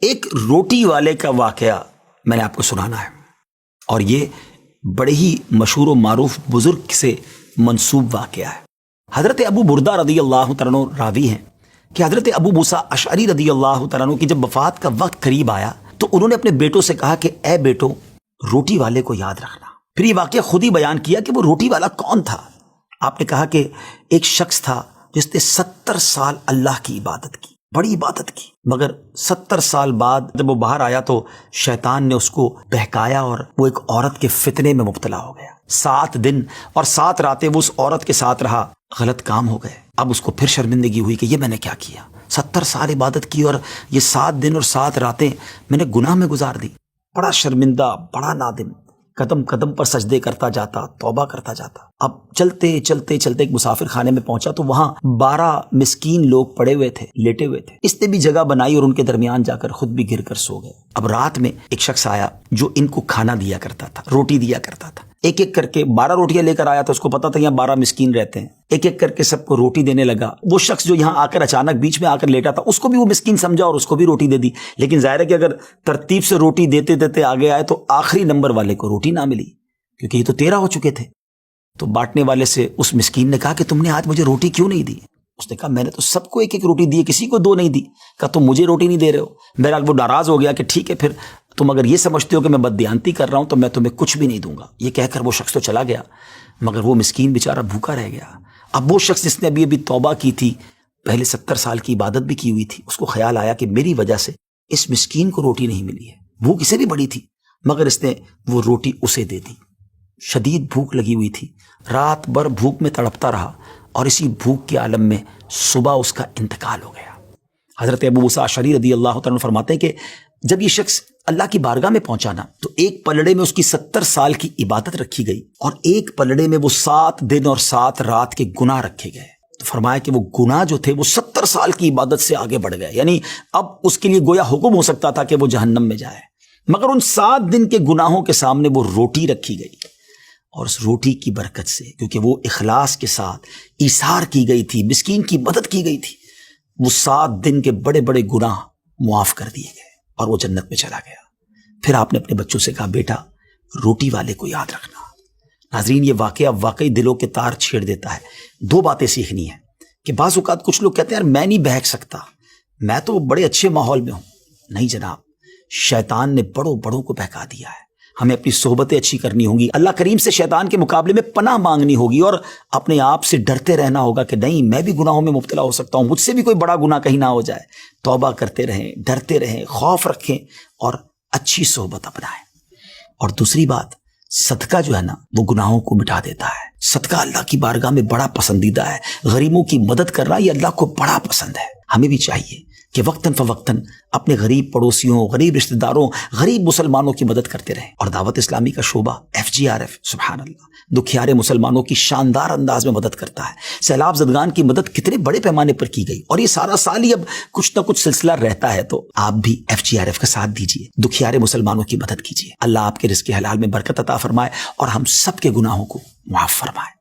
ایک روٹی والے کا واقعہ میں نے آپ کو سنانا ہے، اور یہ بڑے ہی مشہور و معروف بزرگ سے منسوب واقعہ ہے۔ حضرت ابو بردہ رضی اللہ تعالیٰ عنہ راوی ہیں کہ حضرت ابو موسیٰ اشعری رضی اللہ تعالیٰ عنہ کی جب وفات کا وقت قریب آیا تو انہوں نے اپنے بیٹوں سے کہا کہ اے بیٹو، روٹی والے کو یاد رکھنا۔ پھر یہ واقعہ خود ہی بیان کیا کہ وہ روٹی والا کون تھا۔ آپ نے کہا کہ ایک شخص تھا جس نے 70 سال اللہ کی عبادت کی، بڑی عبادت کی، مگر 70 سال بعد جب وہ باہر آیا تو شیطان نے اس کو بہکایا اور وہ ایک عورت کے فتنے میں مبتلا ہو گیا۔ 7 دن اور 7 راتیں وہ اس عورت کے ساتھ رہا، غلط کام ہو گئے۔ اب اس کو پھر شرمندگی ہوئی کہ یہ میں نے کیا کیا، 70 سال عبادت کی اور یہ 7 دن اور 7 راتیں میں نے گناہ میں گزار دی۔ بڑا شرمندہ، بڑا نادم، قدم قدم پر سجدے کرتا جاتا، توبہ کرتا جاتا۔ اب چلتے چلتے چلتے ایک مسافر خانے میں پہنچا تو وہاں 12 مسکین لوگ پڑے ہوئے تھے، لیٹے ہوئے تھے۔ اس نے بھی جگہ بنائی اور ان کے درمیان جا کر خود بھی گر کر سو گئے۔ اب رات میں ایک شخص آیا جو ان کو کھانا دیا کرتا تھا، روٹی دیا کرتا تھا۔ ایک ایک کر کے 12 روٹیاں لے کر آیا تھا، اس کو پتا تھا یہاں 12 مسکین رہتے ہیں۔ ایک ایک کر کے سب کو روٹی دینے لگا۔ وہ شخص جو یہاں آ کر اچانک بیچ میں آ کر لیٹا تھا، اس کو بھی وہ مسکین سمجھا اور اس کو بھی روٹی دے دی۔ لیکن ظاہر ہے کہ اگر ترتیب سے روٹی دیتے دیتے آگے آئے تو آخری نمبر والے کو روٹی نہ ملی، کیونکہ یہ تو 13 ہو چکے تھے۔ تو بانٹنے والے سے اس مسکین نے کہا کہ تم نے آج مجھے روٹی کیوں نہیں دی؟ اس نے کہا میں نے تو سب کو ایک ایک روٹی دی، کسی کو 2 نہیں دی۔ کہا تم مجھے روٹی نہیں دے رہے ہو؟ بہرحال وہ ناراض ہو گیا کہ ٹھیک ہے، پھر تم اگر یہ سمجھتے ہو کہ میں بددیانتی کر رہا ہوں تو میں تمہیں کچھ بھی نہیں دوں گا۔ یہ کہہ کر وہ شخص تو چلا گیا، مگر وہ مسکین بیچارہ بھوکا رہ گیا۔ اب وہ شخص جس نے ابھی توبہ کی تھی، پہلے 70 سال کی عبادت بھی کی ہوئی تھی، اس کو خیال آیا کہ میری وجہ سے اس مسکین کو روٹی نہیں ملی ہے۔ بھوک اسے بھی بڑی تھی، مگر اس نے وہ روٹی اسے دے دی۔ شدید بھوک لگی ہوئی تھی، رات بھر بھوک میں تڑپتا رہا، اور اسی بھوک کے عالم میں صبح اس کا انتقال ہو گیا۔ حضرت ابو موسیٰ اشعری رضی اللہ تعالیٰ عنہ فرماتے ہیں کہ جب یہ شخص اللہ کی بارگاہ میں پہنچا نا تو ایک پلڑے میں اس کی 70 سال کی عبادت رکھی گئی، اور ایک پلڑے میں وہ 7 دن اور 7 رات کے گناہ رکھے گئے۔ تو فرمایا کہ وہ گناہ جو تھے وہ 70 سال کی عبادت سے آگے بڑھ گئے، یعنی اب اس کے لیے گویا حکم ہو سکتا تھا کہ وہ جہنم میں جائے، مگر ان 7 دن کے گناہوں کے سامنے وہ روٹی رکھی گئی، اور اس روٹی کی برکت سے، کیونکہ وہ اخلاص کے ساتھ ایثار کی گئی تھی، مسکین کی مدد کی گئی تھی، وہ 7 دن کے بڑے بڑے گناہ معاف کر دیے گئے اور وہ جنت میں چلا گیا۔ پھر آپ نے اپنے بچوں سے کہا بیٹا روٹی والے کو یاد رکھنا۔ ناظرین، یہ واقعہ واقعی دلوں کے تار چھیڑ دیتا ہے۔ 2 باتیں سیکھنی ہیں کہ بعض اوقات کچھ لوگ کہتے ہیں یار میں نہیں بہک سکتا، میں تو بڑے اچھے ماحول میں ہوں۔ نہیں جناب، شیطان نے بڑوں بڑوں کو بہکا دیا ہے۔ ہمیں اپنی صحبتیں اچھی کرنی ہوں گی، اللہ کریم سے شیطان کے مقابلے میں پناہ مانگنی ہوگی، اور اپنے آپ سے ڈرتے رہنا ہوگا کہ نہیں میں بھی گناہوں میں مبتلا ہو سکتا ہوں، مجھ سے بھی کوئی بڑا گناہ کہیں نہ ہو جائے۔ توبہ کرتے رہیں، ڈرتے رہیں، خوف رکھیں اور اچھی صحبت اپنائیں۔ اور دوسری بات، صدقہ جو ہے نا وہ گناہوں کو مٹا دیتا ہے۔ صدقہ اللہ کی بارگاہ میں بڑا پسندیدہ ہے، غریبوں کی مدد کرنا یہ اللہ کو بڑا پسند ہے۔ ہمیں بھی چاہیے کہ وقتاً فوقتاً اپنے غریب پڑوسیوں، غریب رشتہ داروں، غریب مسلمانوں کی مدد کرتے رہیں۔ اور دعوت اسلامی کا شعبہ FGRF سبحان اللہ دکھیارے مسلمانوں کی شاندار انداز میں مدد کرتا ہے۔ سیلاب زدگان کی مدد کتنے بڑے پیمانے پر کی گئی، اور یہ سارا سال ہی اب کچھ نہ کچھ سلسلہ رہتا ہے، تو آپ بھی FGRF کا ساتھ دیجیے، دکھیارے مسلمانوں کی مدد کیجیے۔ اللہ آپ کے رزق حلال میں برکت عطا فرمائے اور ہم سب کے گناہوں کو معاف فرمائے۔